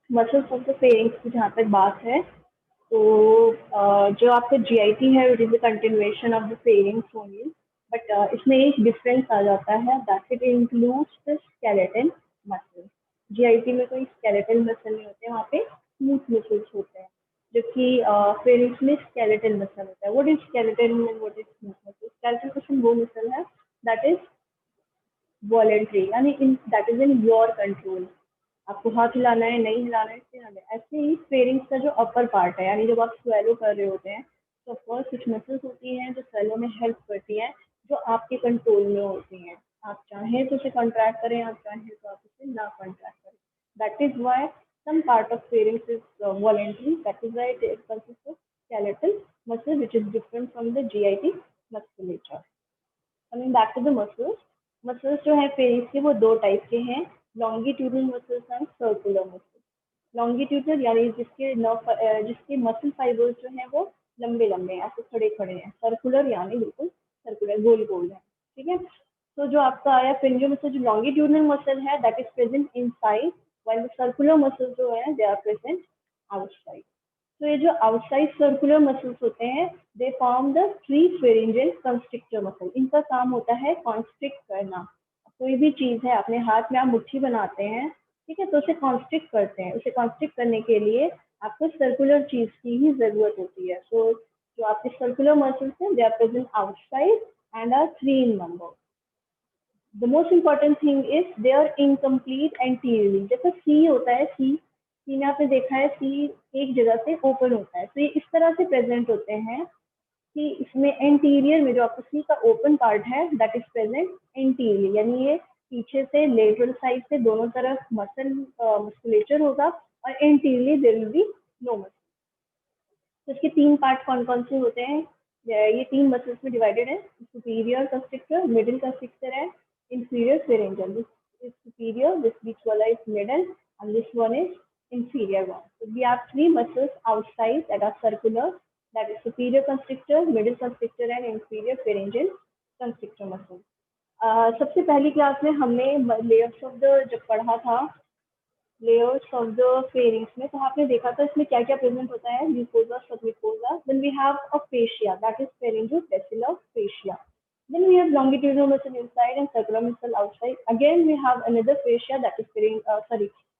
Muscles of the pharynx की जहाँ तक बात है, तो जो आपका जीआईटी है it is the continuation of the pharynx only, but इसमें एक डिफरेंस आ जाता है that it includes the skeleton muscle. GIT में कोई स्केलेटल मसल नहीं होते, वहाँ पे स्मूथ मसल्स होते हैं, जबकि फेरिंग्स में स्केलेटल मसल होता है। What is skeletal and what is smooth muscle? Skeletal muscle वो मसल है दैट इज वॉलेंट्री, यानी in that is in your control, आपको हाथ हिलाना है नहीं हिलाना है इससे हिलाना है। ऐसे ही फेरिंग्स का जो अपर पार्ट है, यानी जब आप स्वेलो कर रहे होते हैं तो ऑफकोर्स कुछ मसल्स होती हैं जो स्वेलो में हेल्प करती हैं, जो आपके कंट्रोल में होती हैं। आप चाहें तो उसे कॉन्ट्रैक्ट करें, आप चाहें तो आप उसे ना कॉन्ट्रैक्ट करें। That is why some part of pharynx is voluntary. That is why it consists of skeletal muscle, which is different from the GIT musculature. Coming back to the muscles, muscles जो है pharynx के वो दो type के हैं, longitudinal muscles and circular muscles. Longitudinal यानी जिसके nerve जिसके मसल फाइबर्स जो हैं वो लंबे लंबे हैं, ऐसे खड़े खड़े हैं। सर्कुलर यानी बिल्कुल सर्कुलर, गोल गोल है। ठीक है, तो जो आपका आया फेरिंजियल मसल, जो लॉन्गिट्यूडनल मसल है that is present inside, while the circular muscle जो है दे आर प्रेजेंट आउटसाइड। तो ये जो आउटसाइड सर्कुलर मसल्स होते हैं they form the three pharyngeal constrictor muscle. इनका काम होता है कॉन्स्ट्रिक्ट करना। कोई भी चीज है, अपने हाथ में आप मुट्ठी बनाते हैं, ठीक है, तो उसे कॉन्स्ट्रिक्ट करते हैं। उसे कॉन्स्ट्रिक्ट करने के लिए आपको सर्कुलर चीज की ही जरूरत होती है। सो जो आपके सर्कुलर मसल्स हैं they are present outside and are three in number. The most important thing is they are incomplete anteriorly. जैसे सी होता है, सी में आपने देखा है सी एक जगह से ओपन होता है, तो ये इस तरह से प्रेजेंट होते हैं कि इसमें एंटीरियर में जो आपको सी का ओपन पार्ट है दैट इज प्रेजेंट एंटीरियर, यानी ये पीछे से लेटरल साइड से दोनों तरफ मस्कुलेचर होगा, और anteriorly there will be no muscle. तो इसके तीन पार्ट कौन कौन से होते हैं? ये तीन मसल्स में डिवाइडेड है, सुपीरियर कंस्ट्रिक्टर, मिडिल कंस्ट्रिक्टर है, inferior pharyngeal. This is superior, this which one is middle, and this one is inferior one. So we have three muscles outside that are circular, that is superior constrictor, middle constrictor, and inferior pharyngeal constrictor muscle. सबसे पहली class में हमने layers of the जब पढ़ा था, layers of the pharynx में, तो आपने देखा था इसमें क्या क्या प्रेजेंट होता है, mucosa, submucosa, then we have a fascia that is pharyngobasilar fascia, then we have longitudinal muscle inside and circular muscle outside. Again we have another fascia that is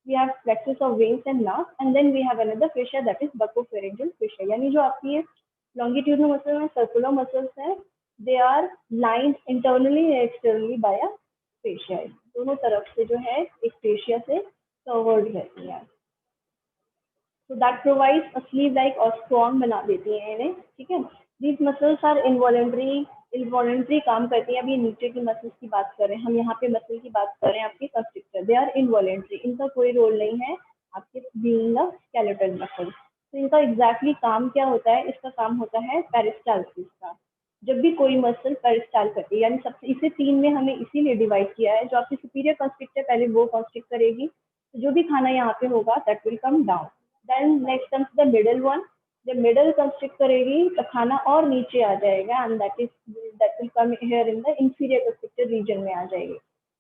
we have plexus of veins and nerves, and then we have another fascia that is buccopharyngeal fascia. यानी जो आपकी longitudinal muscle and circular muscles है they are lined internally and externally by a fascia. दोनों तरफ से जो है एक fascia से covered रहती है, so that provides a sleeve like और strong बना देती है इन्हें। ठीक है, these muscles are इनवॉलेंट्री काम करती हैं। अभी नीचे की मसल्स की बात करें, हम यहाँ पे मसल की बात करें आपकी कंस्ट्रिक्टर, दे आर इनवॉलेंट्री, इनका कोई रोल नहीं है आपके बीइंग अ स्केलेटल मसल। तो इनका एग्जैक्टली काम क्या होता है? इसका काम होता है पेरिस्टाल्सिस का। जब भी कोई मसल पेरिस्टाल करती है, यानी सबसे इसे तीन में हमें इसीलिए डिवाइड किया है, जो आपकी सुपीरियर कंस्ट्रिक्टर पहले वो कॉन्स्ट्रिक्ट करेगी, तो जो भी खाना यहाँ पे होगा that will come down. Then next comes the middle one, जब मिडल कंस्ट्रिक्ट करेगी तो खाना और नीचे आ जाएगा, and that will come here in the inferior constrictor region में आ जाएगी।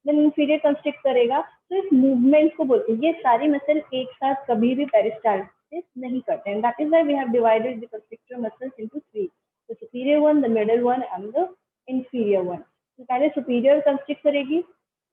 देन इंफीरियर कंस्ट्रिक्ट करेगा, तो इस मूवमेंट को बोलते हैं, ये सारी मसल एक साथ कभी भी पेरिस्टाल्सिस नहीं करते हैं। That is why we have divided the constrictor muscles into three, the superior one, the middle one and the inferior one. तो पहले सुपीरियर कंस्ट्रिक्ट करेगी,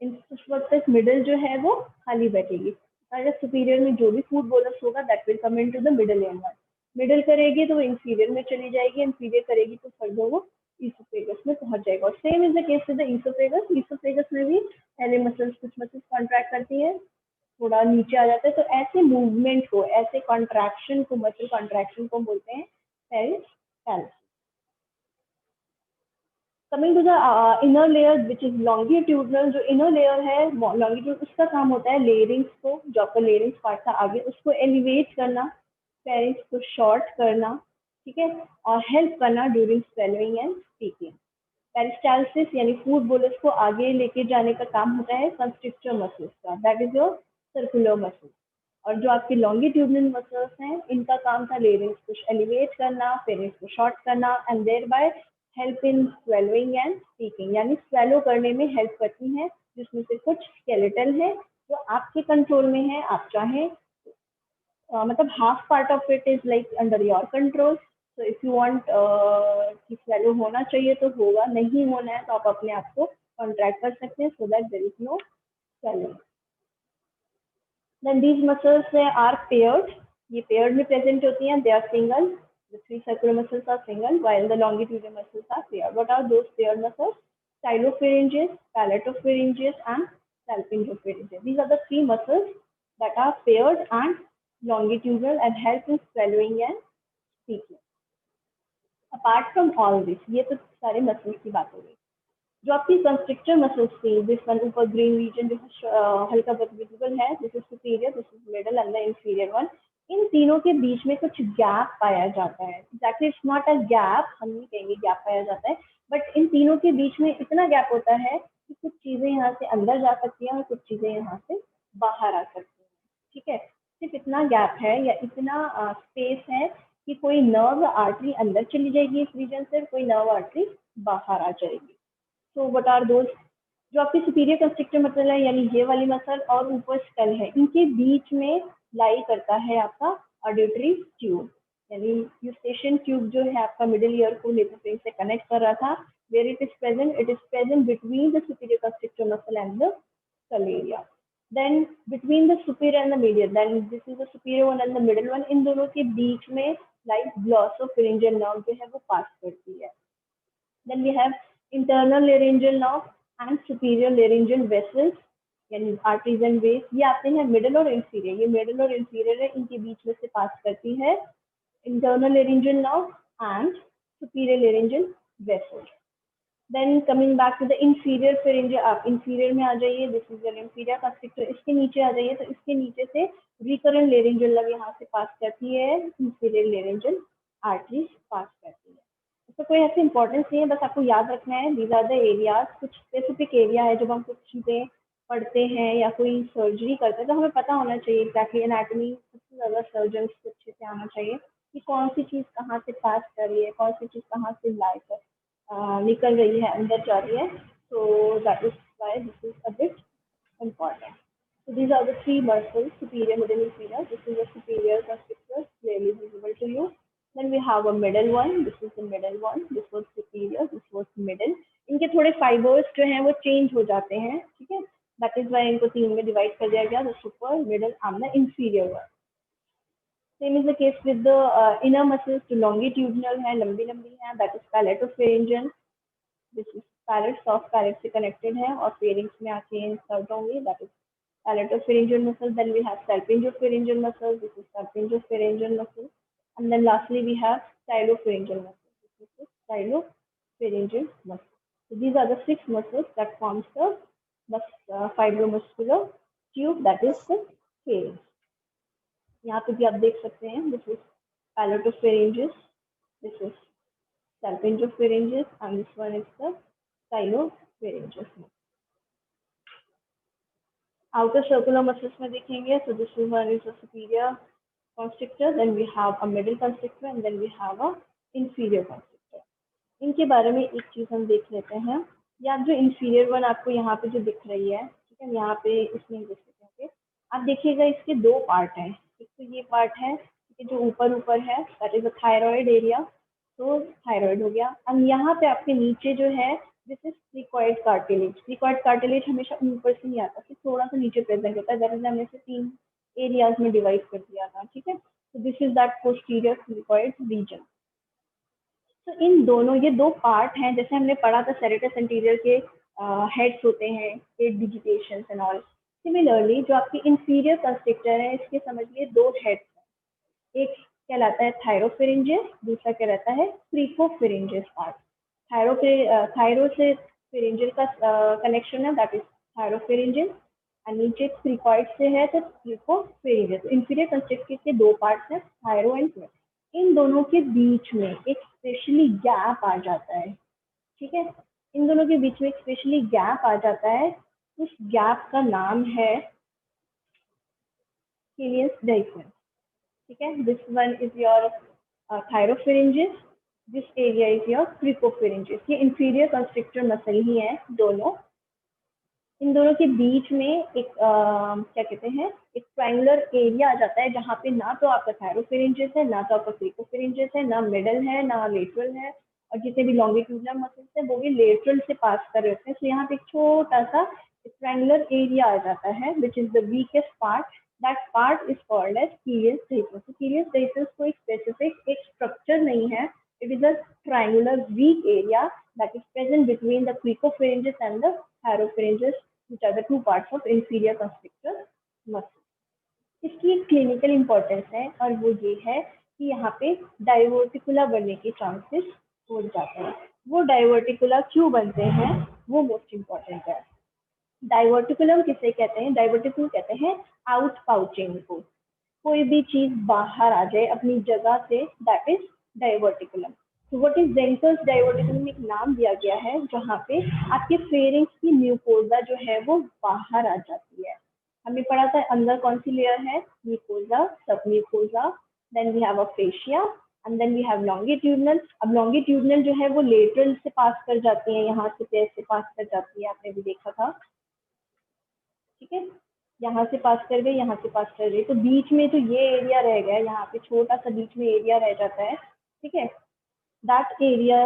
उस वक्त मिडल जो है वो खाली बैठेगी, सुपीरियर में जो भी फूड बोलस होगा that will come into the middle and one. Middle करेगी तो वो इंफीरियर में चली जाएगी, इंफीरियर करेगी तो फर्दर वो ईसोफेगस में पहुंच जाएगा। और same is the case with the oesophagus. Oesophagus में भी पहले मसल्स, कुछ मसल्स कॉन्ट्रैक्ट करती है, थोड़ा नीचे आ जाता है, तो ऐसे मूवमेंट को, ऐसे कॉन्ट्रैक्शन को, मसल कॉन्ट्रैक्शन को बोलते हैं peristalsis. Coming to the inner layer which is longitudinal, जो इनर लेयर है लॉन्गिट्यूड, उसका काम होता है लेयरिंग्स को, जो आपका लेयरिंग्स पार्ट था आगे, उसको एलिवेट करना, फेरिंक्स को शॉर्ट करना, ठीक है, और हेल्प करना during swallowing and speaking. Peristalsis यानी फूड बोलस को आगे लेके जाने का काम होता है कंस्ट्रिक्टर मसल्स का, that is your circular muscle. और जो आपके लॉन्गिट्यूडनल मसल्स हैं इनका काम था लेयरिंग्स को एलिवेट करना, फेरिंक्स को शॉर्ट करना, and thereby help in swallowing and speaking, यानी स्वेलो करने में हेल्प करती हैं, जिसमें से कुछ स्केलेटल है जो आपके कंट्रोल में है, आप चाहें मतलब half part of it is like under your control. So if you want कि swallow होना चाहिए तो होगा, नहीं होना है तो आप अपने आप को कॉन्ट्रैक्ट कर सकते हैं so that there is no swelling। Then these muscles are paired. ये paired में present होती हैं. They are single. The three circular muscles are single, while the longitudinal muscles are paired. What are those paired muscles? Stylopharyngeus, palatopharyngeus, and salpingopharyngeus. These are the three muscles that are paired and longitudinal and help in swallowing and speaking. Apart from all this, ये तो सारे muscles की बात हो गई। जो आपकी constrictor muscles थी, दिस वन ऊपर ग्रीन रीजन जो हल्का बहुत विजिबल है, this is superior, this is middle and the inferior one. इन तीनों के बीच में कुछ गैप पाया जाता है। Exactly it's not a gap, हम नहीं कहेंगे गैप पाया जाता है, बट इन तीनों के बीच में इतना गैप होता है कि कुछ चीजें यहाँ से अंदर जा सकती हैं और कुछ चीजें यहाँ से बाहर आ सकती हैं। ठीक है, सिर्फ इतना गैप है या इतना स्पेस है कि कोई नर्व आर्टरी अंदर चली जाएगी इस रीजन से, कोई नर्व आर्टरी बाहर आ जाएगी। So what are those? जो आपकी सुपीरियर कंस्ट्रिक्टर मसल है, यानी ये वाली मसल और ऊपर स्कल है, इनके बीच में लाई करता है आपका ऑडिटरी ट्यूब, यानी यूस्टेशियन ट्यूब जो है आपका मिडिल ईयर को लेपोफेरिंग से कनेक्ट कर रहा था। Where it is present? It is present between the superior constrictor muscle and the skull area. Then between the superior and the medial, then this is the superior one and the middle one, इन दोनों के बीच में like ग्लॉसोफेरिंजियल nerve जो है वो पास करती है। Then we have internal laryngeal nerve and superior laryngeal vessels, यानी arteries and veins। ये आते हैं मिडल और इंफीरियर, ये मिडल और इंफीरियर है, इनके बीच में से पास करती है internal laryngeal nerve and superior laryngeal vessels। Then coming back to the inferior pharyngeal, आप inferior में आ जाइए, this is your inferior constrictor। इसके नीचे आ जाइए तो इसके नीचे से recurrent laryngeal nerve यहाँ से पास करती है, inferior laryngeal arteries पास करती है। तो कोई ऐसे इंपॉर्टेंस नहीं है, बस आपको याद रखना है दीज आर द एरियाज। कुछ स्पेसिफिक एरिया है जब हम कुछ चीज़ें पढ़ते हैं या कोई सर्जरी करते हैं तो हमें पता होना चाहिए एग्जैक्टली एनाटॉमी। सबसे ज़्यादा सर्जन को अच्छे से आना चाहिए कि कौन सी चीज़ कहाँ से पास कर रही है, कौन सी चीज़ कहाँ से लाई कर निकल रही है, अंदर जा रही है। So that is why this is a bit important. So these are the three muscles, superior, middle, inferior. This is a superior constrictor, clearly visible to you. Then we have a middle one. This is the middle one. This was superior. This was middle. इनके थोड़े fibres जो हैं वो change हो जाते हैं, ठीक है। दैट इज वाई इनको तीन में डिवाइड कर दिया गया, the super, middle and the inferior one. Same is the case with the inner muscles जो लॉन्गिट्यूडिनल है, लंबी लंबी है, that is palatopharyngeal. This is palate, soft palate से कनेक्टेड है और फेरिंग्स में आके इंसर्ट होंगी, that is palatopharyngeal muscle। Then we have salpingopharyngeal muscle. This is salpingopharyngeal muscle. And then lastly we have stylopharyngeal muscle. This is stylopharyngeal muscle. So these are the 6 muscles that forms the fibromuscular tube, that is the pharynx। यहाँ पे भी आप देख सकते हैं, this is palatopharyngeus, this is salpingopharyngeus, and this one is the stylopharyngeus muscle। outer circular muscles में देखेंगे, so this one is a superior constrictor, then we have a middle constrictor, and then we have a inferior constrictor। इनके बारे में एक चीज हम देख लेते हैं। या जो inferior one आपको यहाँ पे जो दिख रही है, ठीक है, यहाँ पे इसमें देख सकते हैं, आप देखिएगा इसके दो पार्ट हैं। एक तो ये पार्ट है जो ऊपर ऊपर है, that is a thyroid area, तो थायराइड हो गया। और यहाँ पे आपके नीचे जो है, this is cricoid cartilage. Cricoid cartilage हमेशा ऊपर से नहीं आता, थोड़ा सा नीचे प्रेजेंट होता है, दैट इज हमने इसे 3 एरियाज में डिवाइड कर दिया था, ठीक है। तो this is that posterior cricoid region. तो इन दोनों, ये दो पार्ट हैं, जैसे हमने पढ़ा था सेरेटस एंटीरियर के हेड्स होते हैं, 8 डिजिटेशंस एंड ऑल। सिमिलरली जो आपकी इंफीरियर कंस्ट्रिक्टर है, इसके समझिए 2 हेड्स हैं। एक कहलाता है थायरोफेरिंजियस, दूसरा कहलाता है क्रिकोफेरिंजियस पार्ट। थायरो से फेरिंजियल का कनेक्शन है, दैट इज थायरोफेरिंजियल, और नीचे क्रिकॉइड से है तो क्रिकोफेरिंजियस। इंफीरियर कंस्ट्रिक्टर के 2 पार्ट्स हैं, थायरो एंड क्रिको। इन दोनों के बीच में एक स्पेशली गैप आ जाता है, ठीक है। इन दोनों के बीच में एक स्पेशली गैप आ जाता है, उस गैप का नाम है हिलियस डाइफरम, ठीक है। This one is your thyropharyngeus, this area is your cricopharyngeus. ये इंफीरियर कंस्ट्रिक्टर मसल ही है दोनों। इन दोनों के बीच में एक क्या कहते हैं, एक ट्रायंगुलर एरिया आ जाता है जहाँ पे ना तो आपका थायरोफिरिंजेस है, ना तो आपका क्रिकोफिरिंजेस है, ना मिडल है, ना लेटरल है, और जितने भी लॉन्गिट्यूडनल मसल्स हैं वो भी लेटरल से पास कर रहे होते हैं। तो यहाँ पे एक छोटा सा ट्रायंगुलर एरिया आ जाता है which is the weakest part, that part is called as Killian's dehiscence. Killian's dehiscence कोई स्पेसिफिक एक स्ट्रक्चर नहीं है, it is a triangular weak area that is present between the cricopharyngeus and the thyropharyngeus, which are the two parts of inferior constrictor muscle. इसकी एक clinical importance है और वो ये है कि यहाँ पे डाइवर्टिकुला बनने के चांसेस हो जाते हैं। वो डाइवर्टिकुला क्यों बनते हैं वो मोस्ट इम्पॉर्टेंट है। डाइवर्टिकुलम किसे कहते हैं? डाइवर्टिकुलम कहते हैं आउट पाउचिंग को। कोई भी चीज बाहर आ जाए अपनी जगह से, दैट इज डाइवर्टिकुलम। तो व्हाट इज ज़ेंकर्स डाइवर्टिकुलम, एक नाम दिया गया है जहाँ पे आपके फेरिंग्स की म्यूकोजा जो है वो बाहर आ जाती है। हमने पढ़ा था अंदर कौन सी लेयर है, mucosa, submucosa, then we have a fascia and then we have longitudinal. अब लॉन्गिट्यूडनल जो है वो लेटरल से पास कर जाती है, यहाँ से पैर से पास कर जाती है, आपने भी देखा था, ठीक है। यहाँ से पास कर गए, यहाँ से पास कर गए, तो बीच में तो ये एरिया रह गया, यहाँ पे छोटा सा बीच में एरिया रह जाता है, ठीक है। दैट एरिया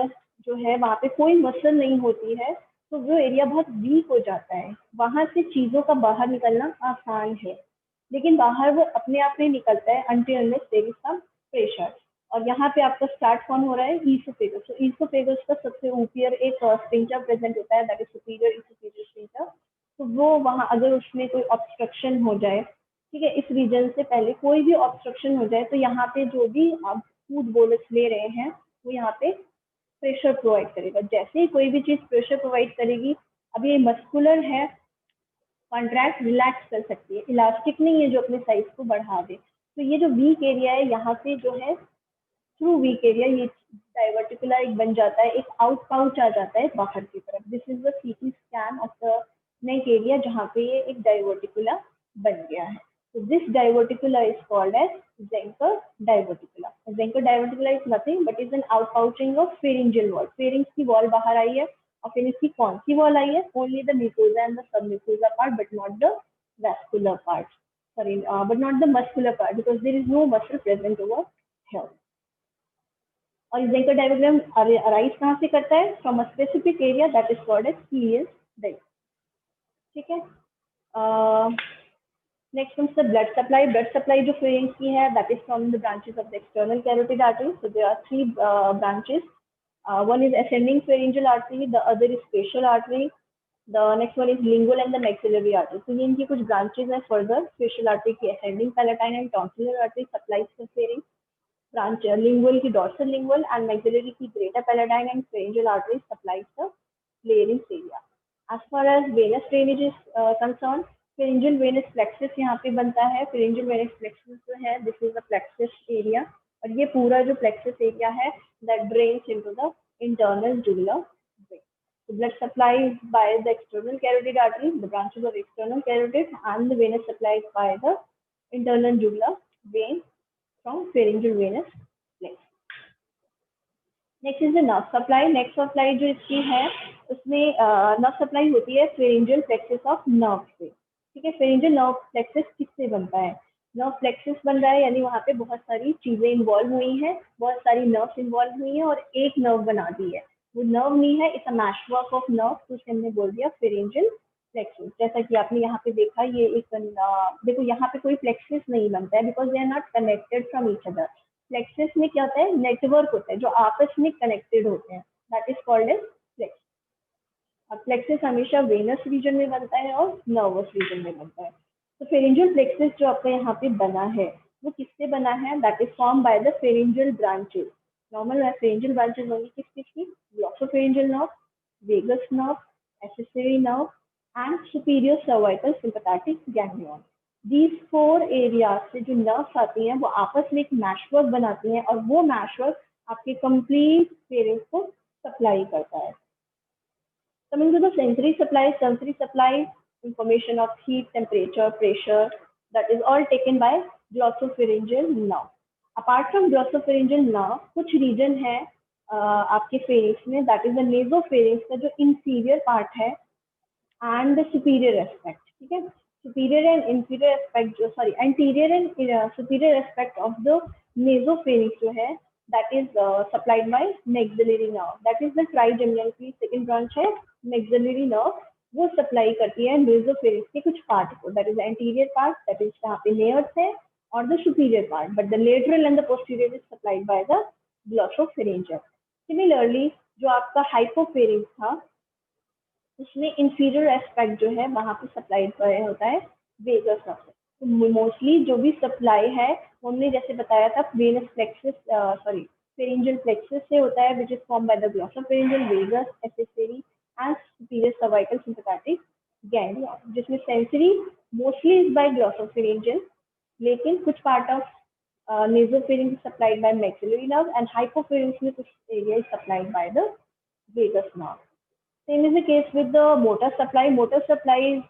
जो है वहाँ पे कोई मसल नहीं होती है, तो वो एरिया बहुत वीक हो जाता है, वहां से चीजों का बाहर निकलना आसान है, लेकिन बाहर वो अपने आप नहीं निकलता है until unless there is some pressure। और यहाँ पे आपका स्टार्ट कौन हो रहा है, ईसोफेगस। तो ईसोफेगस का सबसे ऊपर एक स्फिंक्टर प्रेजेंट होता है, that is superior oesophageal sphincter. तो वो वहाँ अगर उसमें कोई ऑब्स्ट्रक्शन हो जाए, ठीक है, इस रीजन से पहले कोई भी ऑब्स्ट्रक्शन हो जाए, तो यहाँ पे जो भी आप फूड बोलस ले रहे हैं वो यहाँ पे प्रेशर प्रोवाइड करेगा। जैसे ही कोई भी चीज प्रेशर प्रोवाइड करेगी, अब ये मस्कुलर है, कॉन्ट्रैक्ट रिलैक्स कर सकती है, इलास्टिक नहीं है जो अपने साइज को बढ़ा दे। तो ये जो वीक एरिया है यहाँ से जो है थ्रू वीक एरिया ये डाइवर्टिकुला एक बन जाता है, एक आउट पाउच आ जाता है बाहर की तरफ। This is the CT scan of the neck area जहाँ पे ये एक डाइवर्टिकुला बन गया है। तो this diverticula is called as Zenker diverticula. Zenker diverticula is nothing but is an out pouching of pharyngeal wall. Pharynx की वॉल बाहर आई है, और फिर इसकी कौन सी वॉल आई है, only the mucosa and the sub mucosa part but not the vascular part, sorry, but not the muscular part because there is no muscle present over here। और ज़ेंकर डायग्राम अराइज कहाँ से करता है, from a specific area that is called as Killian's diagram, ठीक है। Next comes the blood supply। blood supply जो pharynx की है that is from the branches of the external carotid artery। so there are three branches, one is ascending pharyngeal artery, the other is facial artery, the next one is lingual and the maxillary artery। तो ये इनकी कुछ branches हैं। Further facial artery की ascending palatine and tonsillar artery supplies the pharynx, branch lingual की dorsal lingual and maxillary की greater palatine and pharyngeal artery supplies the larynx area। as far as venous drainage is concerned, pharyngeal venous plexus यहाँ पे बनता है। pharyngeal venous plexus जो है this is the plexus area, और ये पूरा जो plexus area है that drains into the internal jugular vein। The blood supply is by the external carotid artery, the branches of external carotid, and the venous supply is by the internal jugular vein from pharyngeal venous plexus। Next is the nerve supply. Next supply जो इसकी है उसमें nerve supply होती है pharyngeal plexus of nerve से, ठीक है। Pharyngeal nerve plexus किससे बनता है, नर्व प्लेक्सस बन रहा है यानी वहाँ पे बहुत सारी चीजें इन्वॉल्व हुई हैं, बहुत सारी नर्व्स इन्वॉल्व हुई हैं और एक नर्व बना दी है। वो नर्व नहीं है, it's a meshwork of nerve, तो उसे हमने बोल दिया फेरिंजियल प्लेक्सस। जैसा कि आपने यहाँ पे देखा, ये एक देखो यहाँ पे कोई प्लेक्सस नहीं बनता है because they are not connected from each other. Plexus में क्या होता है, नेटवर्क होता है जो आपस में कनेक्टेड होते हैं, that is called as plexus. अब प्लेक्सस हमेशा वेनस रीजन में बनता है और नर्वस रीजन में बनता है। तो फेरिंजियल प्लेक्सस जो आपका यहाँ पे बना है वो किससे बना है, that is form by the pharyngeal branches. Normal pharyngeal branches होंगी किस किसकी, glossopharyngeal nerve, vagus nerve, accessory nerve and superior cervical sympathetic ganglion. these four areas से जो नर्व्स आती हैं वो आपस में एक मैशवर्क बनाती हैं और वो मैशवर्क आपके कंप्लीट फेरिंग्स को सप्लाई करता है। Coming to the sensory supply information of heat, temperature, pressure, that is all taken by glossopharyngeal nerve। Apart from glossopharyngeal nerve, कुछ रीजन है आपके फेरिंग्स में, दैट इज द नेसोफेरिंक्स का जो इंफीरियर पार्ट है, and the superior aspect. ठीक है, superior and inferior aspect जो anterior and superior aspect of the nasopharynx जो है that is supplied by maxillary nerve, that is the trigeminal की second branch है maxillary nerve, वो supply करती है nasopharynx के कुछ पार्ट को, that is the anterior part, that is जहाँ पे layers है, और the superior part, but the lateral and the posterior is supplied by the glossopharyngeal. Similarly जो आपका hypopharynx था उसमें इंफीरियर एस्पेक्ट जो है वहां पे सप्लाई होता है वेगस नर्व से। तो मोस्टली जो भी सप्लाई है हमने जैसे बताया था वेनस प्लेक्सस फेरिंजियल प्लेक्सस से होता है which is form by the glossopharyngeal vagus accessory and superior cervical sympathetic ganglia, जिसमें sensory mostly is by glossopharyngeal, लेकिन कुछ part of nasopharynx supplied by maxillary nerve and hypopharynx में कुछ area is supplied by the vagus nerve. Same is the case with the motor supply. Motor supply is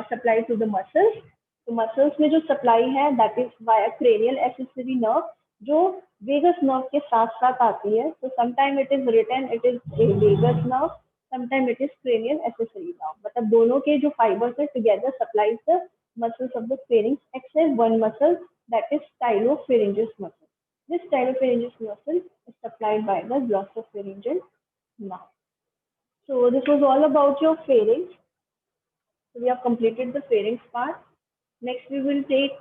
supplied to the muscles. तो muscles में जो supply है that is via cranial accessory nerve जो vagus nerve के साथ साथ आती है. So sometime it is written it is a vagus nerve, sometime it is cranial accessory nerve. मतलब दोनों के जो fibers है together supplies the muscles of the pharynx except one muscle that is stylopharyngeus muscle. This stylopharyngeus muscle is supplied by the glossopharyngeal nerve. So this was all about your pharynx. So we have completed the pharynx part. Next we will take